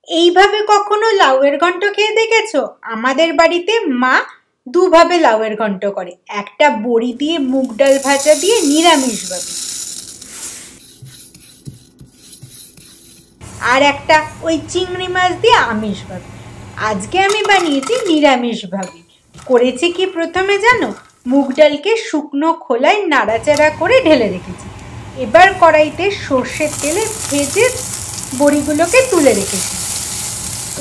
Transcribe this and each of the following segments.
এইভাবে কখনো লাউয়ের ঘন্ট খেয়ে দেখেছো? আমাদের বাড়িতে মা দুভাবে লাউয়ের ঘন্ট করে, একটা বড়ি দিয়ে মুগ ডাল ভাজা দিয়ে নিরামিষভাবে, আর একটা ওই চিংড়ি মাছ দিয়ে আমিষভাবে। আজকে আমি বানিয়েছি নিরামিষভাবে। করেছি কি প্রথমে জানো? মুগ ডালকে শুকনো খোলায় নাড়াচাড়া করে ঢেলে রেখেছি। এবার কড়াইতে সর্ষের তেলে ভেজে বড়িগুলোকে তুলে রেখেছি।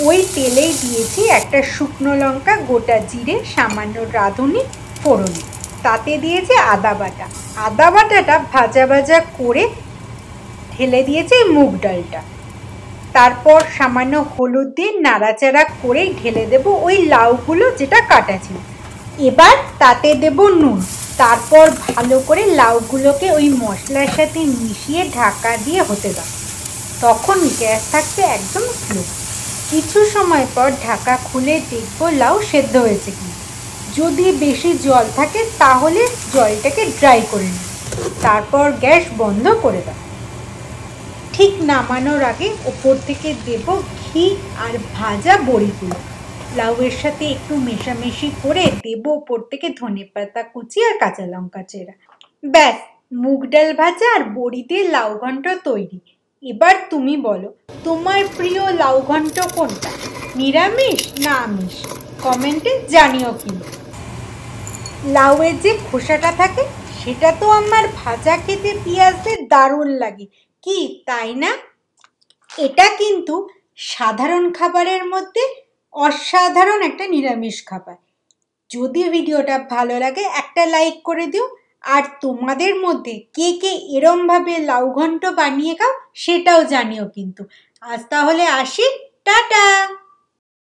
ওই তেলেই দিয়েছি একটা শুকনো লঙ্কা, গোটা জিরে, সামান্য রাঁধুনি ফোড়নে। তাতে দিয়েছি আদা বাটা। আদা বাটাটা ভাজা ভাজা করে ঢেলে দিয়েছি মুগ ডালটা। তারপর সামান্য হলুদ দিয়ে নাড়াচাড়া করে ঢেলে দেব ওই লাউগুলো যেটা কাটা ছিল। এবার তাতে দেব নুন। তারপর ভালো করে লাউগুলোকে ওই মশলার সাথে মিশিয়ে ঢাকা দিয়ে হতে দাও। তখন গ্যাস থাকবে একদম স্লো। কিছু সময় পর ঢাকা খুলে দেখবো লাউ সেদ্ধ হয়েছে কি। যদি বেশি জল থাকে তাহলে জলটাকে ড্রাই করে নিই। তারপর গ্যাস বন্ধ করে দাও। ঠিক নামানোর আগে ওপর থেকে দেব ঘি আর ভাজা বড়িগুলো। লাউয়ের সাথে একটু মেশামেশি করে দেব ওপর থেকে ধনেপাতা কুচি আর কাঁচা লঙ্কা চেরা। ব্যাস, মুগ ডাল ভাজা আর বড়ি দিয়ে লাউ ঘন্ট তৈরি। এবার তুমি বলো, তোমার প্রিয় লাউ ঘন্ট কোনটা? নিরামিষ না আমিষ? কমেন্টে জানিও কিন্তু। লাউয়ের যে খোসাটা থাকে সেটা তো আমার ভাজা খেতে পেঁয়াজ দিয়ে দারুণ লাগে, কি তাই না? এটা কিন্তু সাধারণ খাবারের মধ্যে অসাধারণ একটা নিরামিষ খাবার। যদি ভিডিওটা ভালো লাগে একটা লাইক করে দিও। আর তোমাদের মধ্যে কে কে এরমভাবে লাউ ঘন্ট বানিয়ে খাও সেটাও জানিও কিন্তু। আজ তাহলে আসি।